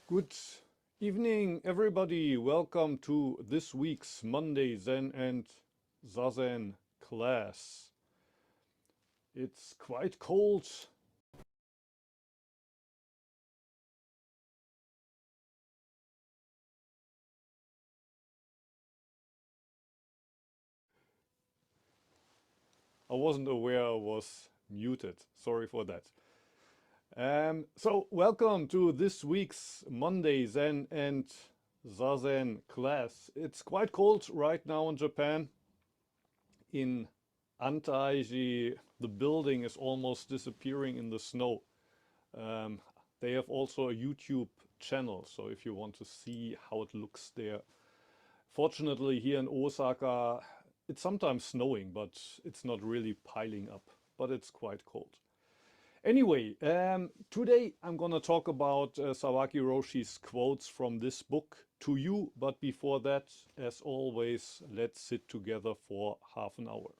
Good evening, everybody. Welcome to this week's Monday Zen and Zazen class. It's quite cold. I wasn't aware I was muted. Sorry for that. So welcome to this week's Monday Zen and Zazen class. It's quite cold right now in Japan. In Antaiji, the building is almost disappearing in the snow. Um, they have also a YouTube channel, so if you want to see how it looks there. Fortunately, here in Osaka, it's sometimes snowing, but it's not really piling up, but it's quite cold. Anyway, today I'm gonna talk about Sawaki Roshi's quotes from this book to you, but before that, as always, let's sit together for half an hour.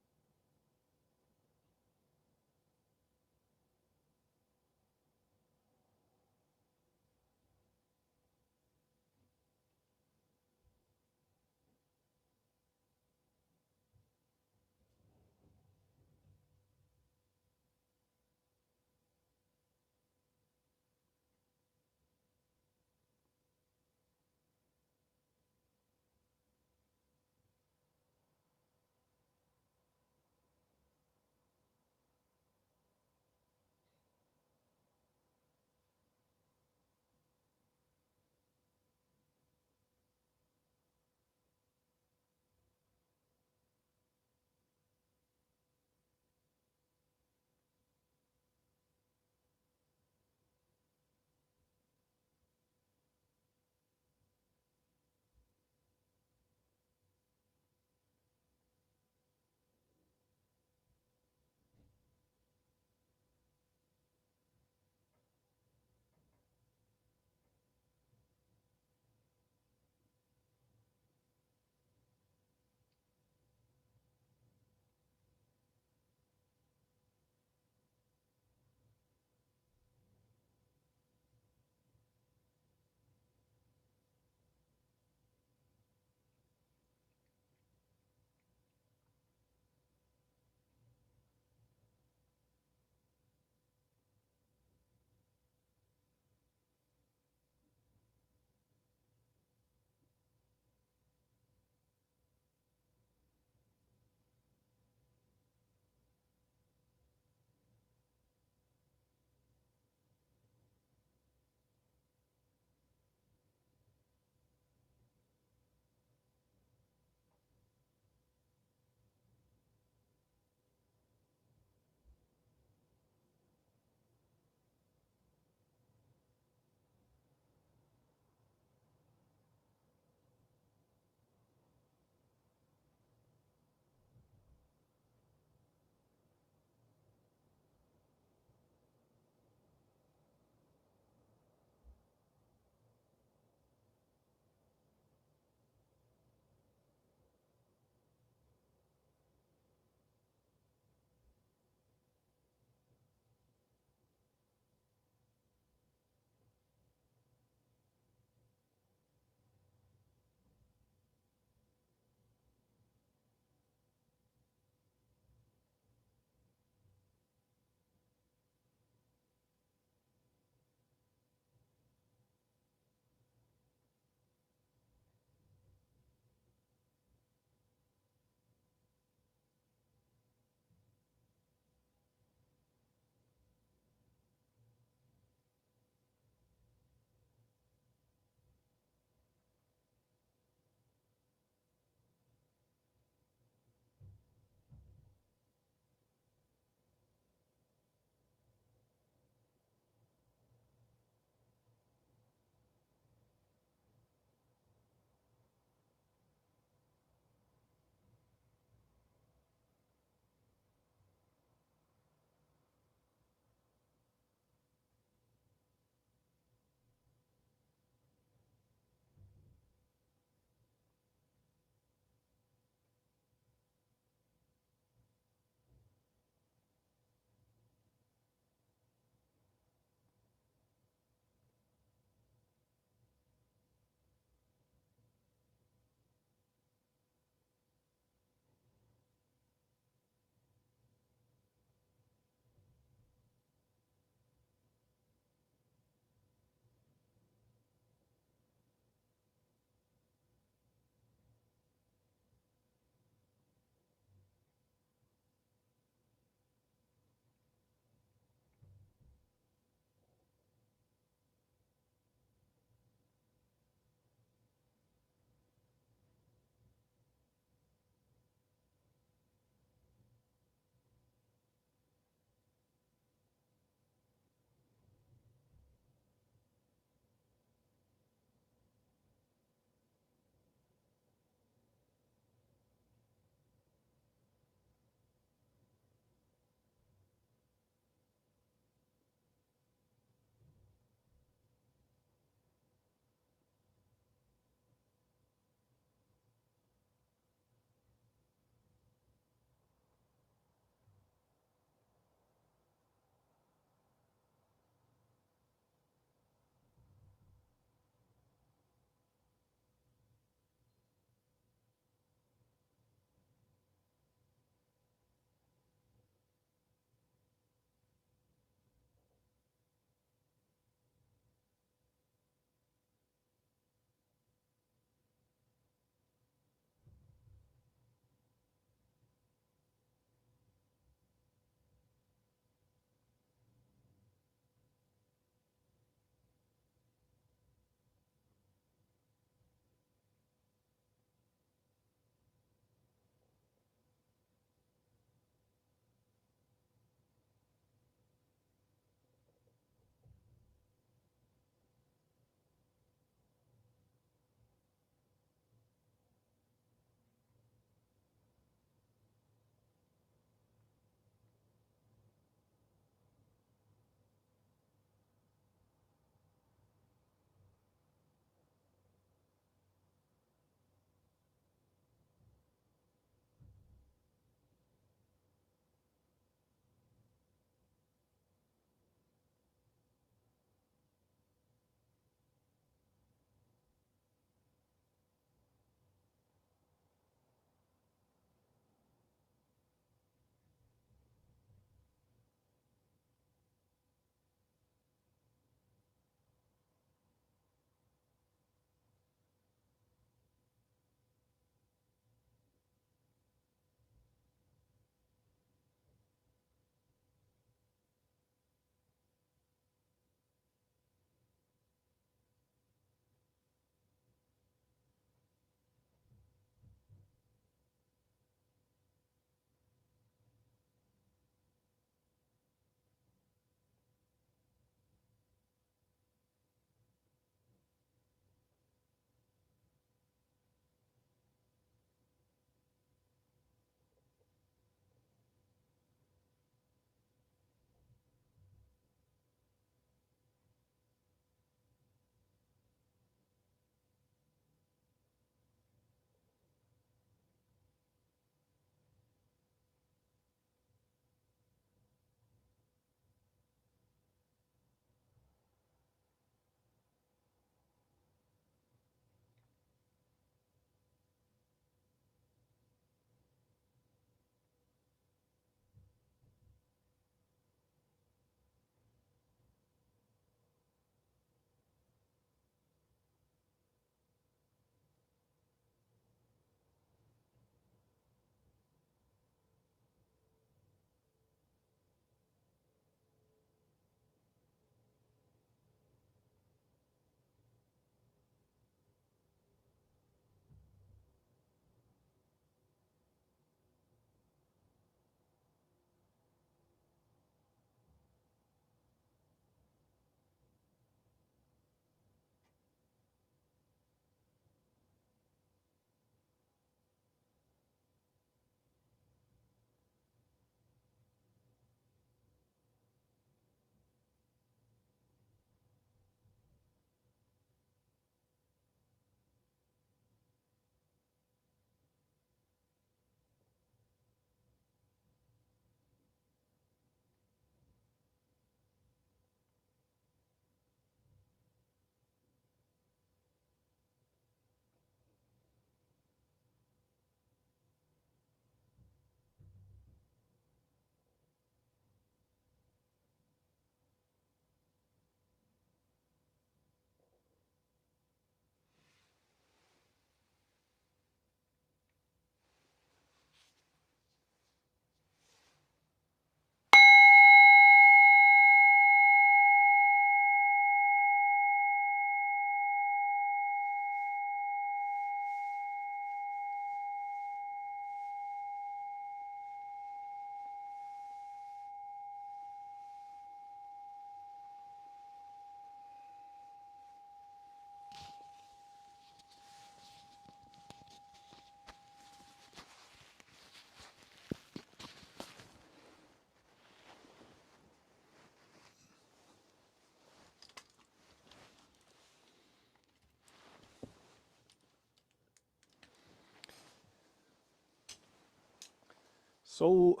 So,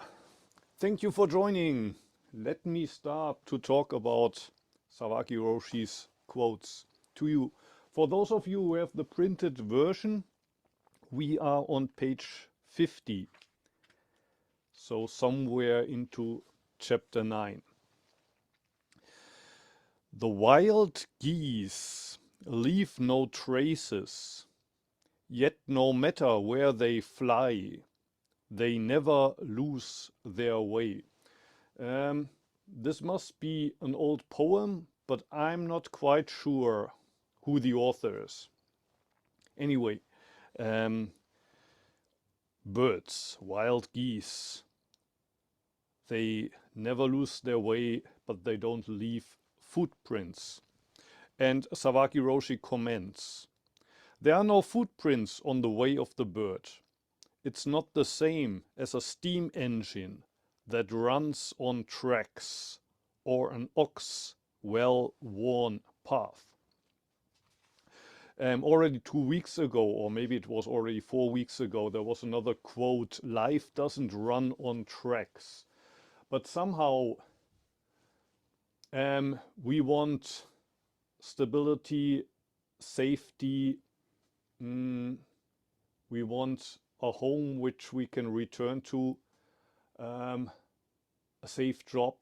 thank you for joining. Let me start to talk about Sawaki Roshi's quotes to you. For those of you who have the printed version, we are on page 50. So, somewhere into chapter 9. The wild geese leave no traces, yet no matter where they fly, they never lose their way. This must be an old poem, but I'm not quite sure who the author is. Anyway, um, birds, wild geese, they never lose their way, but they don't leave footprints. And Sawaki Roshi comments, there are no footprints on the way of the bird. It's not the same as a steam engine that runs on tracks or an ox well-worn path. Already 2 weeks ago, or maybe it was already 4 weeks ago, there was another quote, life doesn't run on tracks. But somehow we want stability, safety, we want a home which we can return to, a safe job.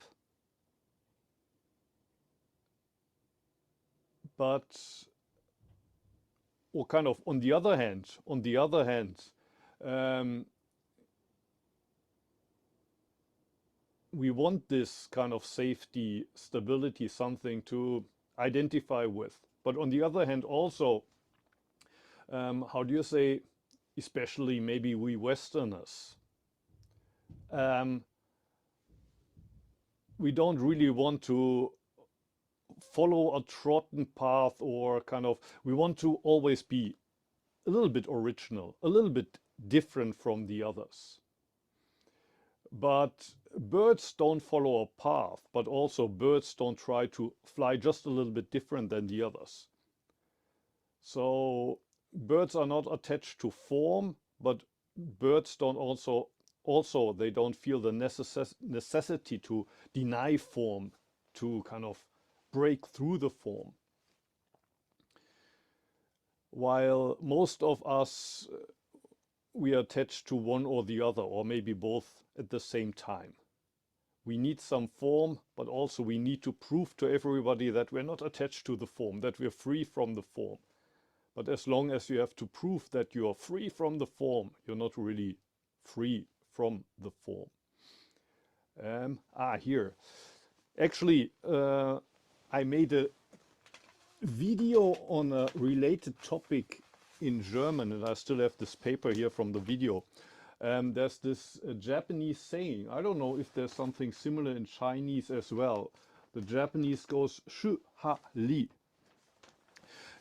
But or kind of on the other hand, we want this kind of safety, stability, something to identify with. But on the other hand, also, how do you say, especially maybe we Westerners, we don't really want to follow a trodden path, or kind of, we want to always be a little bit original, a little bit different from the others. But birds don't follow a path, but also birds don't try to fly just a little bit different than the others. So birds are not attached to form, but birds don't also they don't feel the necessity to deny form, to kind of break through the form. While most of us, we are attached to one or the other, or maybe both at the same time. We need some form, but also we need to prove to everybody that we're not attached to the form, that we're free from the form. But as long as you have to prove that you are free from the form, you're not really free from the form. Here. Actually, I made a video on a related topic in German, and I still have this paper here from the video. There's this Japanese saying. I don't know if there's something similar in Chinese as well. The Japanese goes shu ha li.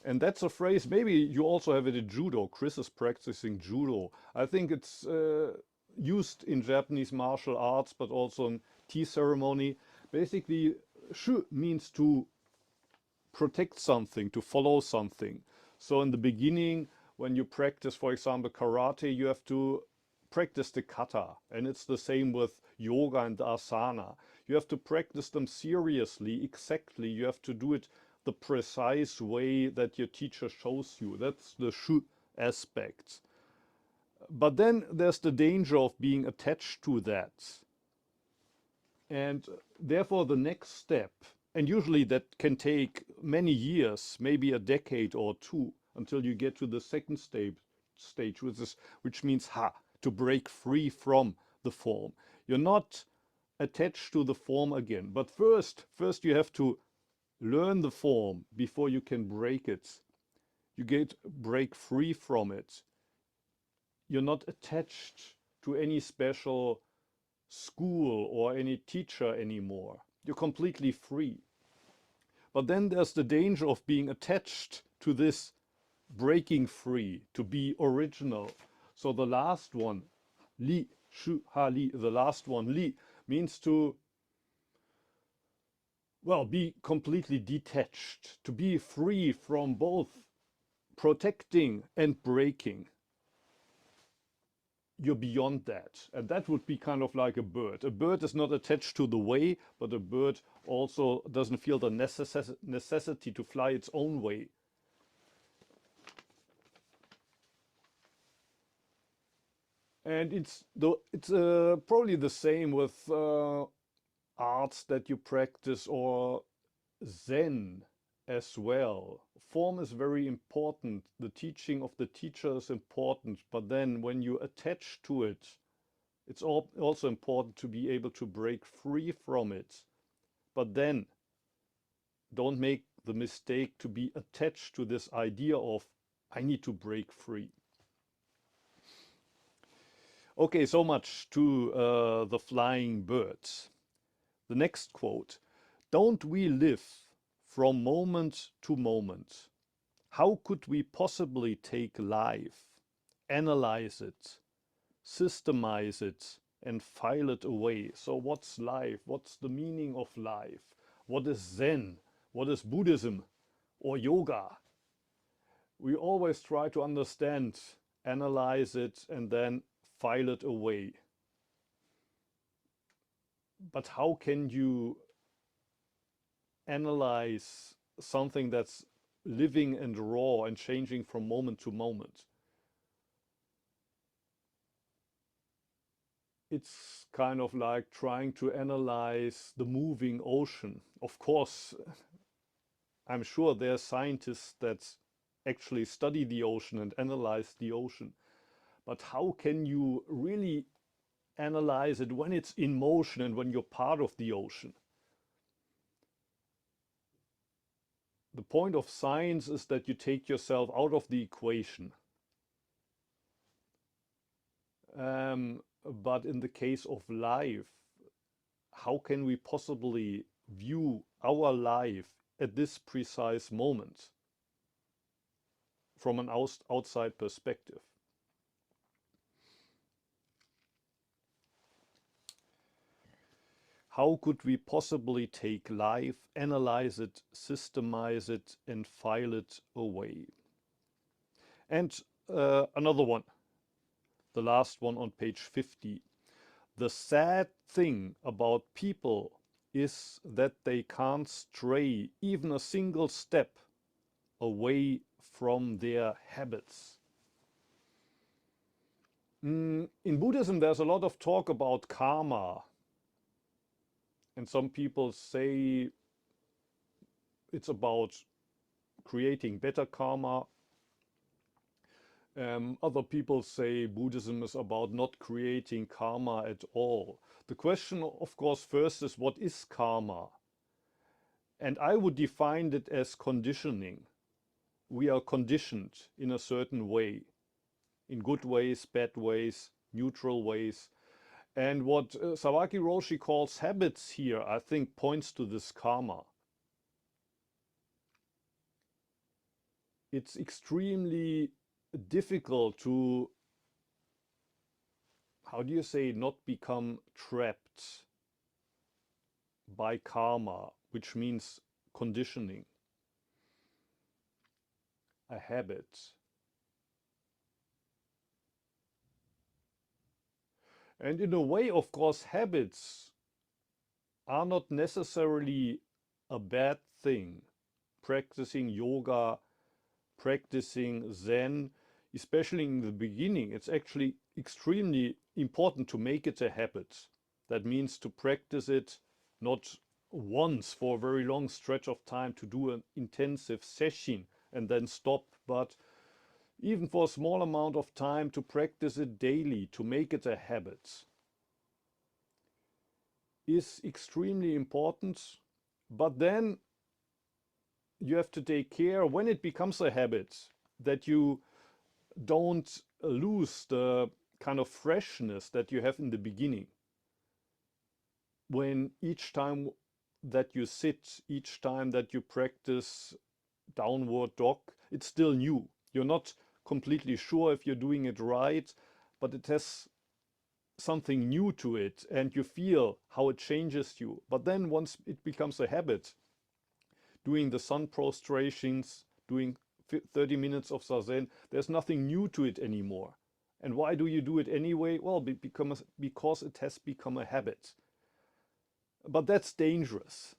And that's a phrase, maybe you also have it in judo. Chris is practicing judo. I think it's used in Japanese martial arts, but also in tea ceremony. Basically, shu means to protect something, to follow something. So in the beginning, when you practice, for example, karate, you have to practice the kata. And it's the same with yoga and asana. You have to practice them seriously, exactly. You have to do it the precise way that your teacher shows you. That's the shu aspect. But then there's the danger of being attached to that. And therefore the next step, and usually that can take many years, maybe a decade or two, until you get to the second stage, which means to break free from the form. You're not attached to the form again. But first you have to learn the form before you can break it. You break free from it. You're not attached to any special school or any teacher anymore. You're completely free. But then there's the danger of being attached to this breaking free, to be original. So the last one, li, shu, ha, li, the last one, li, means to, well, be completely detached, to be free from both protecting and breaking. you're beyond that. And that would be kind of like a bird. A bird is not attached to the way, but a bird also doesn't feel the necessity to fly its own way. And it's probably the same with arts that you practice or Zen as well. Form is very important. The teaching of the teacher is important, but then when you attach to it, it's also important to be able to break free from it. But then don't make the mistake to be attached to this idea of, I need to break free. Okay, so much to the flying birds. The next quote, don't we live from moment to moment? How could we possibly take life, analyze it, systemize it, and file it away? So what's life? What's the meaning of life? What is Zen? What is Buddhism or yoga? We always try to understand, analyze it, and then file it away. But how can you analyze something that's living and raw and changing from moment to moment? It's kind of like trying to analyze the moving ocean. Of course, I'm sure there are scientists that actually study the ocean and analyze the ocean. But how can you really analyze it when it's in motion and when you're part of the ocean? The point of science is that you take yourself out of the equation. But in the case of life, how can we possibly view our life at this precise moment from an outside perspective? How could we possibly take life, analyze it, systemize it, and file it away? And another one, the last one on page 50. The sad thing about people is that they can't stray even a single step away from their habits. In Buddhism, there's a lot of talk about karma. And some people say it's about creating better karma. Other people say Buddhism is about not creating karma at all. The question, of course, first is what is karma? And I would define it as conditioning. We are conditioned in a certain way, in good ways, bad ways, neutral ways. And what Sawaki Roshi calls habits here, I think, points to this karma. It's extremely difficult to, how do you say, not become trapped by karma, which means conditioning, a habit. And in a way, of course, habits are not necessarily a bad thing. Practicing yoga, practicing Zen, especially in the beginning, it's actually extremely important to make it a habit. That means to practice it not once for a very long stretch of time to do an intensive session and then stop, but even for a small amount of time to practice it daily, to make it a habit, is extremely important. But then you have to take care when it becomes a habit that you don't lose the kind of freshness that you have in the beginning. When each time that you sit, each time that you practice downward dog, it's still new. You're not completely sure if you're doing it right, but it has something new to it and you feel how it changes you. But then once it becomes a habit, doing the sun prostrations, doing 30 minutes of Zazen, there's nothing new to it anymore. And why do you do it anyway? Well, because it has become a habit. But that's dangerous.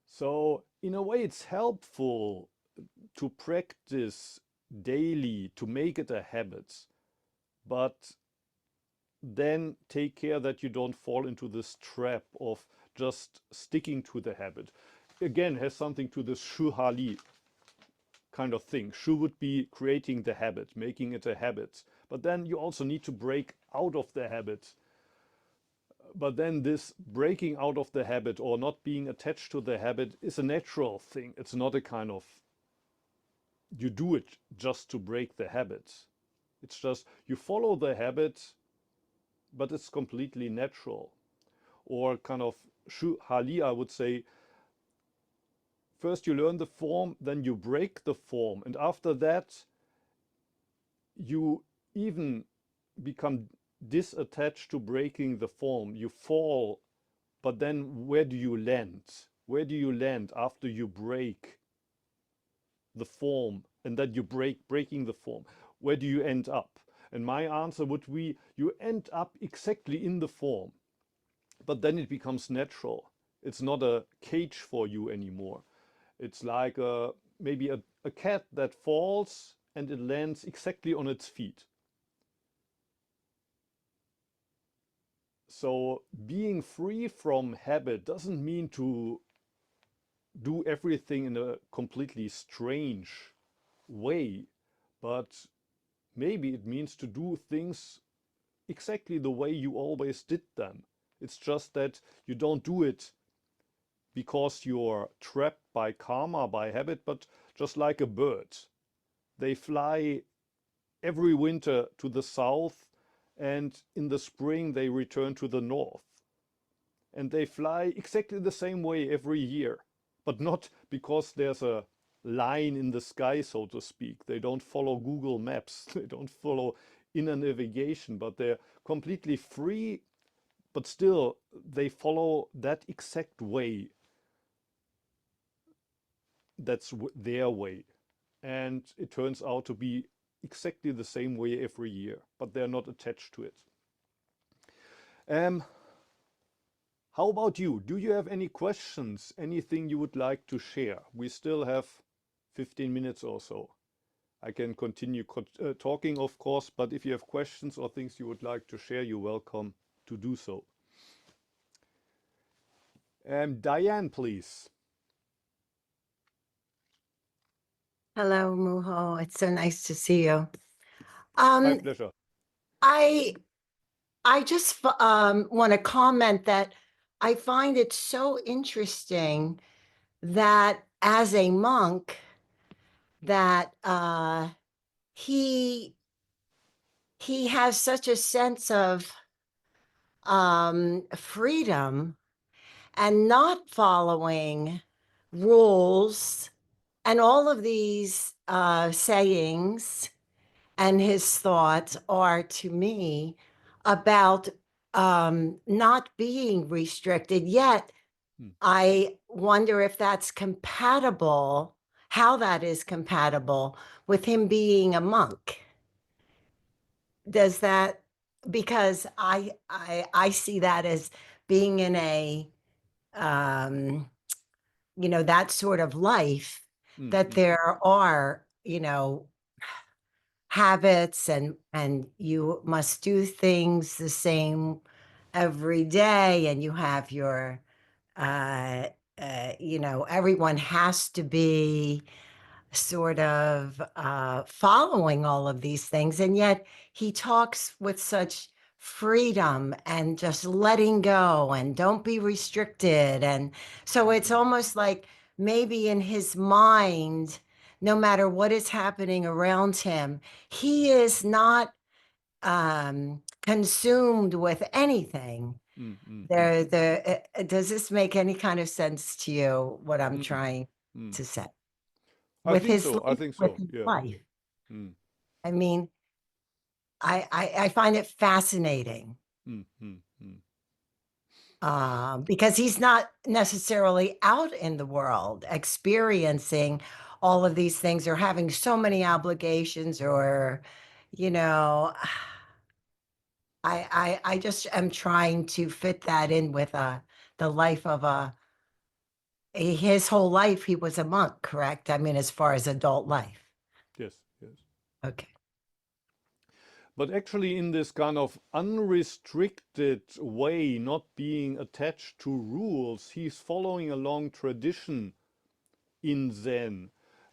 So, in a way, it's helpful to practice daily to make it a habit, but then take care that you don't fall into this trap of just sticking to the habit. Again, has something to this shuhali kind of thing. Shu would be creating the habit, making it a habit. But then you also need to break out of the habit. But then this breaking out of the habit or not being attached to the habit is a natural thing. It's not a kind of you do it just to break the habit. It's just you follow the habit, but it's completely natural. Or kind of shu hali, I would say, first you learn the form, then you break the form, and after that you even become disattached to breaking the form. You fall, but then where do you land? Where do you land after you break the form and then you breaking the form? Where do you end up? And my answer would be you end up exactly in the form, but then it becomes natural. It's not a cage for you anymore. It's like maybe a cat that falls and it lands exactly on its feet. So being free from habit doesn't mean to do everything in a completely strange way, but maybe it means to do things exactly the way you always did them. It's just that you don't do it because you're trapped by karma, by habit, but just like a bird. They fly every winter to the south, and in the spring they return to the north. And they fly exactly the same way every year, but not because there's a line in the sky, so to speak. They don't follow Google Maps, they don't follow inner navigation, but they're completely free, but still they follow that exact way. That's their way. And it turns out to be exactly the same way every year, but they're not attached to it. Um, how about you? Do you have any questions? Anything you would like to share? We still have 15 minutes or so. I can continue talking, of course, but if you have questions or things you would like to share, you're welcome to do so. Diane, please. Hello, Muho. It's so nice to see you. My Um, pleasure. I I just want to comment that I find it so interesting that as a monk that he he has such a sense of freedom and not following rules and all of these sayings and his thoughts are to me about not being restricted. Yet Hmm. I wonder if that's compatible, how that is compatible with him being a monk. Does that, because I see that as being in a that sort of life, Hmm. that Hmm. there are habits and you must do things the same every day, and you have your uh everyone has to be sort of following all of these things, and yet he talks with such freedom and just letting go and don't be restricted. And so it's Hmm. almost like maybe in his mind, no matter what is happening around him, he is not consumed with anything. Hmm. Hmm. Hmm. Does this make any kind of sense to you, what I'm Hmm. trying Hmm. to say? I With think his so. I think with so. his Yeah. life. Hmm. I mean, I find it fascinating, Hmm. Hmm. Hmm. because he's not necessarily out in the world experiencing all of these things or having so many obligations or, you know, I just am trying to fit that in with the life of his whole life he was a monk, correct? I mean, as far as adult life. Yes, yes. Okay. But actually, in this kind of unrestricted way, not being attached to rules, he's following a long tradition in Zen.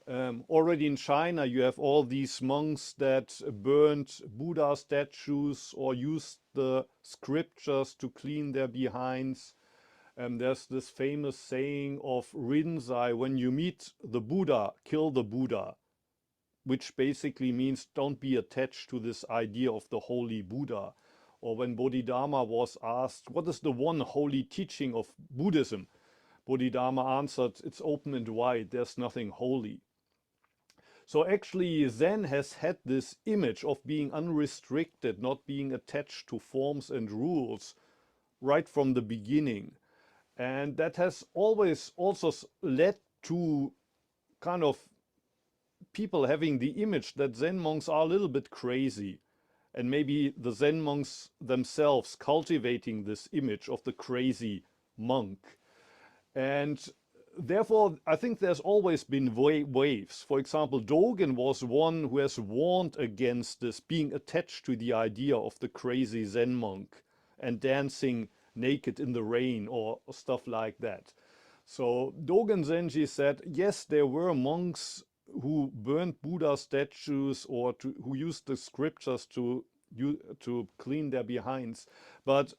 Already in China, you have all these monks that burned Buddha statues or used the scriptures to clean their behinds. There's this famous saying of Rinzai, when you meet the Buddha, kill the Buddha, which basically means don't be attached to this idea of the holy Buddha. Or when Bodhidharma was asked, what is the one holy teaching of Buddhism? Bodhidharma answered, it's open and wide, there's nothing holy. So actually Zen has had this image of being unrestricted, not being attached to forms and rules right from the beginning. And that has always also led to kind of people having the image that Zen monks are a little bit crazy. And maybe the Zen monks themselves cultivating this image of the crazy monk. And therefore, I think there's always been waves. For example, Dogen was one who has warned against this, being attached to the idea of the crazy Zen monk and dancing naked in the rain or stuff like that. So Dogen Zenji said, yes, there were monks who burned Buddha statues or who used the scriptures to clean their behinds, but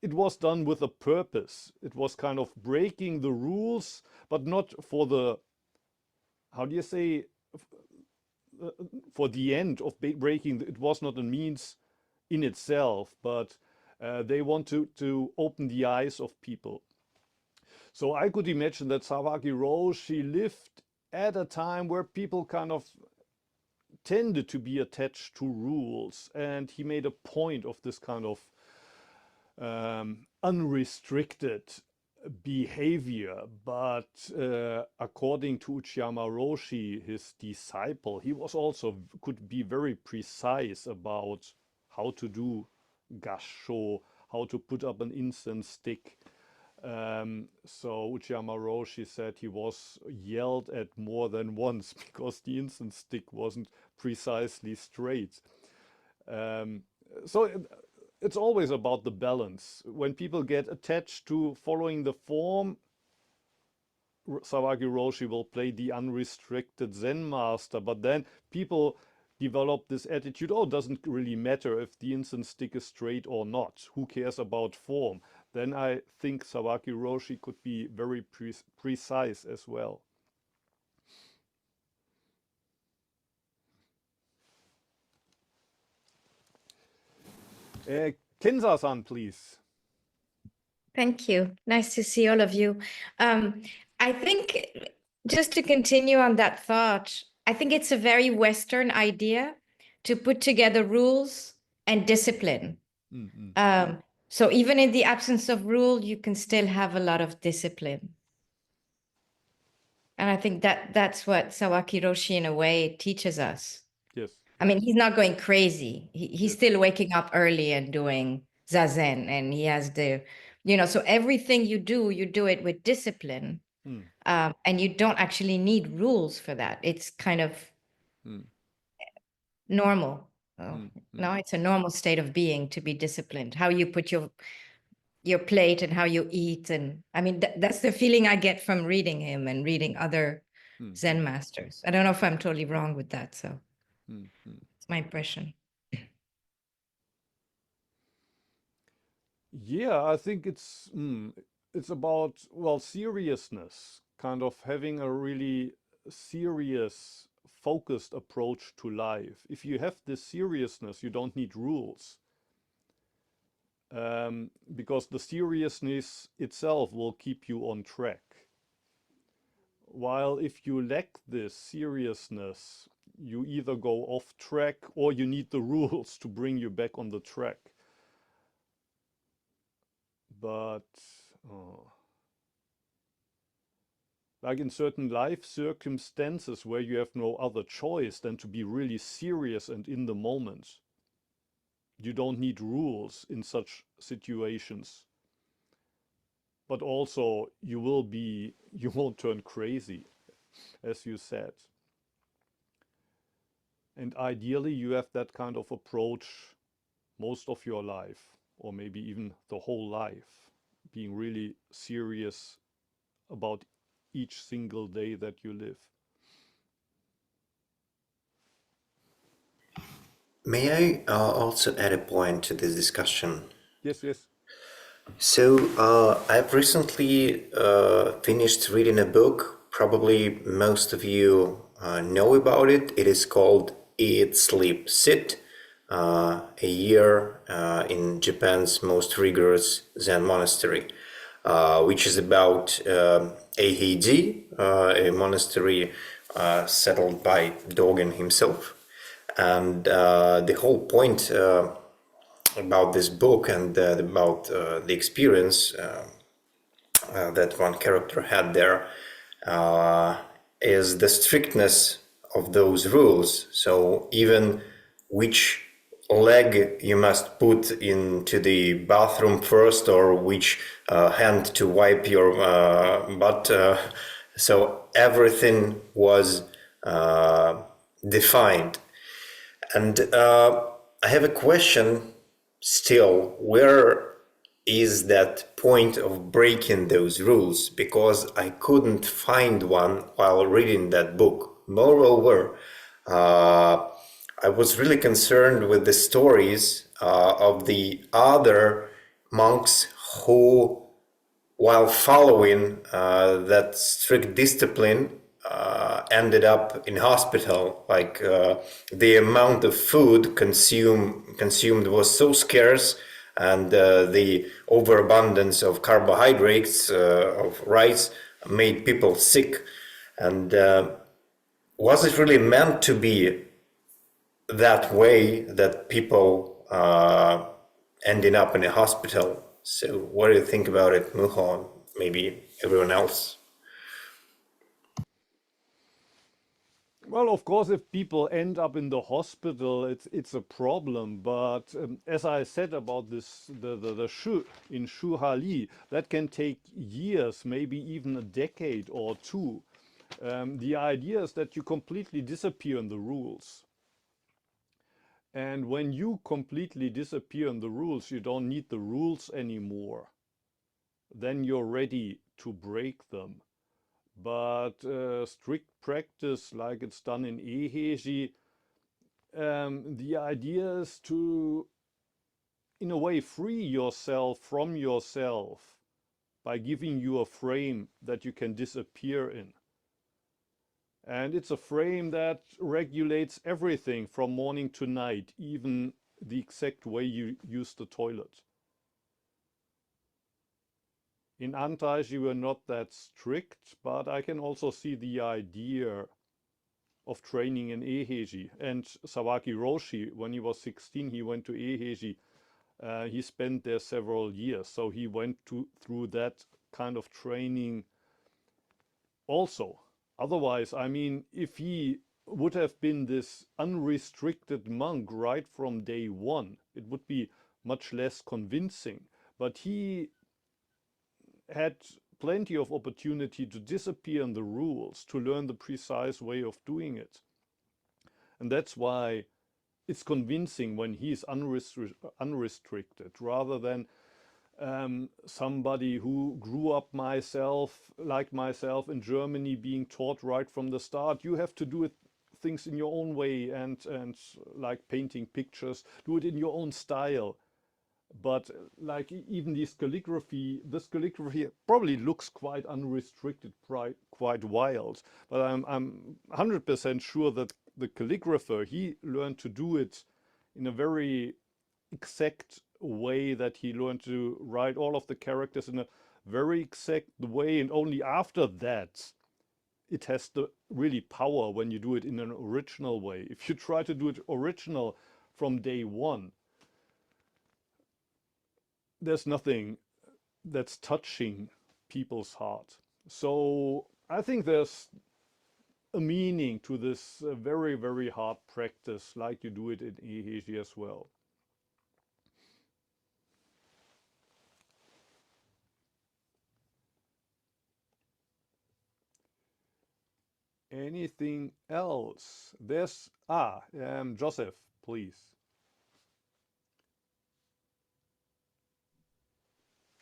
it was done with a purpose. It was kind of breaking the rules, but not for the, how do you say, for the end of breaking. It was not a means in itself, but they want to open the eyes of people. So I could imagine that Sawaki Roshi lived at a time where people kind of tended to be attached to rules, and he made a point of this kind of unrestricted behavior. But according to Uchiyama Roshi, his disciple, he was also could be very precise about how to do gasho, how to put up an incense stick. So Uchiyama Roshi said he was yelled at more than once because the incense stick wasn't precisely straight. Um, so it's always about the balance. When people get attached to following the form, Sawaki Roshi will play the unrestricted Zen master, but then people develop this attitude, oh, it doesn't really matter if the incense stick is straight or not. Who cares about form? Then I think Sawaki Roshi could be very precise as well. Kenza-san, please. Thank you. Nice to see all of you. I think just to continue on that thought, I think it's a very Western idea to put together rules and discipline. Mm-hmm. So even in the absence of rule, you can still have a lot of discipline. And I think that's what Sawaki Roshi in a way teaches us. Yes. I mean, he's not going crazy. He's Yes. still waking up early and doing Zazen, and he has so everything you do it with discipline. Mm. And you don't actually need rules for that. It's kind of Mm. normal. Mm. Mm. No, it's a normal state of being to be disciplined. How you put your plate and how you eat. And I mean, that's the feeling I get from reading him and reading other Mm. Zen masters. I don't know if I'm totally wrong with that. So Mm. Mm. it's my impression. Yeah, I think it's about, well, seriousness, kind of having a really serious, focused approach to life. If you have this seriousness, you don't need rules, because the seriousness itself will keep you on track. While if you lack this seriousness, you either go off track or you need the rules to bring you back on the track. But like in certain life circumstances where you have no other choice than to be really serious and in the moment, You don't need rules in such situations. But also you won't turn crazy, as you said. And ideally you have that kind of approach most of your life, or maybe even the whole life, being really serious about each single day that you live. May I also add a point to this discussion? Yes, yes. So, I've recently finished reading a book. Probably most of you know about it. It is called Eat, Sleep, Sit, a year in Japan's most rigorous Zen monastery, which is about Eihiji, a monastery settled by Dogen himself. And the whole point about this book and about the experience that one character had there is the strictness of those rules. So even which leg you must put into the bathroom first, or which hand to wipe your butt. So everything was defined. And I have a question still. Where is that point of breaking those rules? Because I couldn't find one while reading that book. Moreover, I was really concerned with the stories of the other monks who, while following that strict discipline, ended up in hospital. Like the amount of food consumed was so scarce, and the overabundance of carbohydrates of rice made people sick. And was it really meant to be that way, that people ending up in a hospital? So what do you think about it, Muho, and maybe everyone else? Well, of course, if people end up in the hospital, it's a problem. But as I said about this, the shu in Shuhali, that can take years, maybe even a decade or two. The idea is that you completely disappear in the rules. And when you completely disappear in the rules, you don't need the rules anymore. Then you're ready to break them. But strict practice, like it's done in Eheji, the idea is to, in a way, free yourself from yourself by giving you a frame that you can disappear in. And it's a frame that regulates everything from morning to night, even the exact way you use the toilet. In Antaiji, we were not that strict, but I can also see the idea of training in Eheji. And Sawaki Roshi, when he was 16, he went to Eheji. He spent there several years, so he went through that kind of training also. Otherwise, I mean, if he would have been this unrestricted monk right from day one, it would be much less convincing. But he had plenty of opportunity to disappear in the rules, to learn the precise way of doing it. And that's why it's convincing when he's unrestricted, rather than somebody who grew up like myself in Germany, being taught right from the start, you have to do it things in your own way, and like painting pictures, do it in your own style. But like even this calligraphy probably looks quite unrestricted, quite wild. But I'm 100% sure that the calligrapher, he learned to do it in a very exact way, that he learned to write all of the characters in a very exact way, and only after that it has the really power when you do it in an original way. If you try to do it original from day one, there's nothing that's touching people's heart. So I think there's a meaning to this very, very hard practice, like you do it in Eheji as well. Anything else? Joseph, please.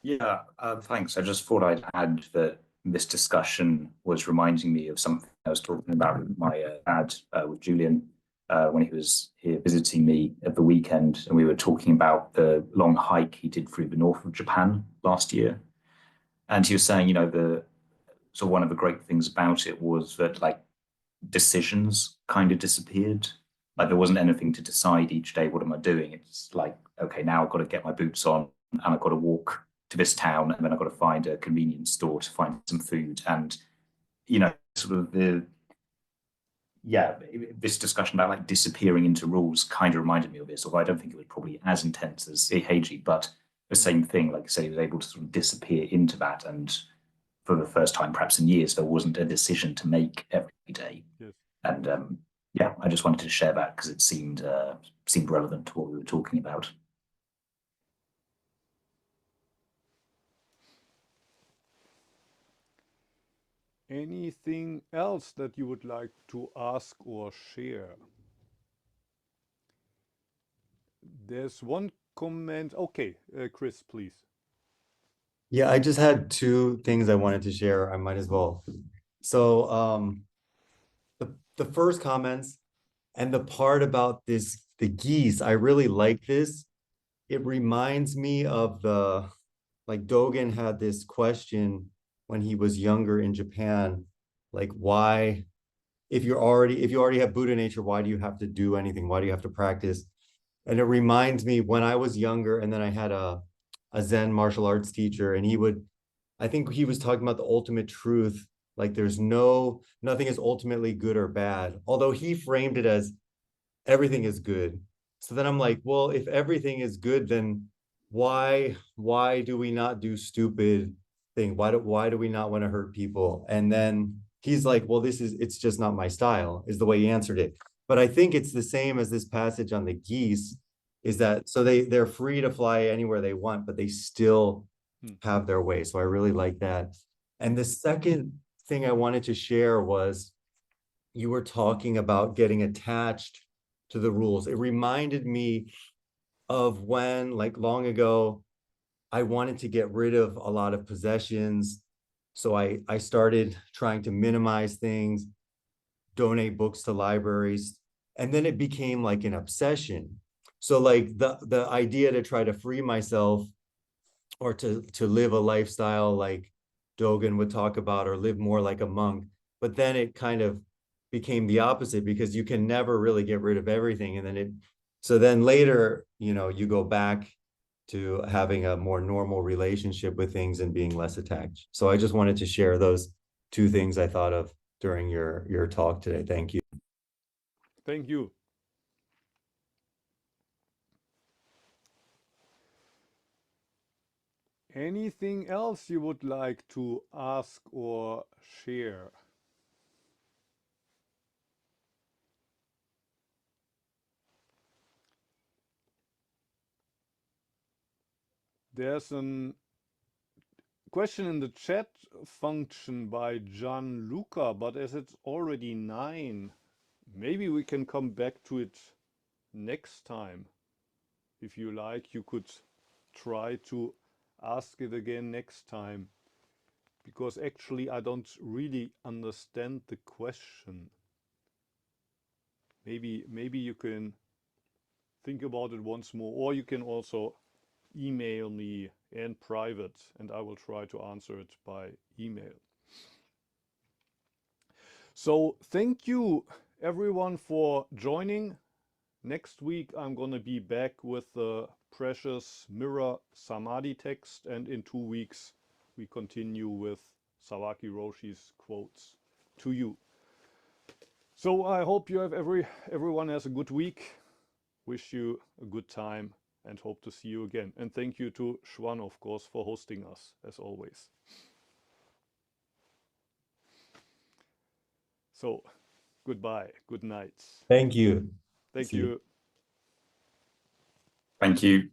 Yeah, thanks. I just thought I'd add that this discussion was reminding me of something I was talking about with my dad, with Julian, when he was here visiting me at the weekend, and we were talking about the long hike he did through the north of Japan last year. And he was saying, so one of the great things about it was that like decisions kind of disappeared. Like there wasn't anything to decide each day, what am I doing? It's like, okay, now I've got to get my boots on and I've got to walk to this town, and then I've got to find a convenience store to find some food. And, sort of this discussion about like disappearing into rules kind of reminded me of this, although I don't think it was probably as intense as Heiji, but the same thing, like I say, he was able to sort of disappear into that. And for the first time, perhaps in years, there wasn't a decision to make every day. Yes. And I just wanted to share that because it seemed relevant to what we were talking about. Anything else that you would like to ask or share? There's one comment. Okay, Chris, please. Yeah, I just had two things I wanted to share. I might as well. So the first comments and the part about the geese, I really like this. It reminds me of like Dogen had this question when he was younger in Japan, like why, if you already have Buddha nature, why do you have to do anything? Why do you have to practice? And it reminds me when I was younger, and then I had a Zen martial arts teacher, and I think he was talking about the ultimate truth. Like there's nothing is ultimately good or bad, although he framed it as everything is good. So then I'm like, well, if everything is good, then why do we not do stupid thing? Why do we not want to hurt people? And then he's like, well, it's just not my style, is the way he answered it. But I think it's the same as this passage on the geese, is that so they're free to fly anywhere they want, but they still have their way. So I really like that. And the second thing I wanted to share was you were talking about getting attached to the rules. It reminded me of when, like long ago, I wanted to get rid of a lot of possessions. So I started trying to minimize things, donate books to libraries, and then it became like an obsession. So like the idea to try to free myself or to live a lifestyle like Dogen would talk about, or live more like a monk, but then it kind of became the opposite because you can never really get rid of everything. And then later, you go back to having a more normal relationship with things and being less attached. So I just wanted to share those two things I thought of during your talk today. Thank you. Thank you. Anything else you would like to ask or share? There's a question in the chat function by Gianluca, but as it's already 9, maybe we can come back to it next time. If you like, you could try to ask it again next time, because actually I don't really understand the question. Maybe you can think about it once more, or you can also email me in private and I will try to answer it by email. So thank you everyone for joining. Next week I'm gonna be back with the precious mirror samadhi text, and in 2 weeks we continue with Sawaki Roshi's quotes to you. So I hope you have everyone has a good week. Wish you a good time and hope to see you again. And thank you to Schwan, of course, for hosting us, as always. So, goodbye, good night. Thank you. Thank See you. you. Thank you.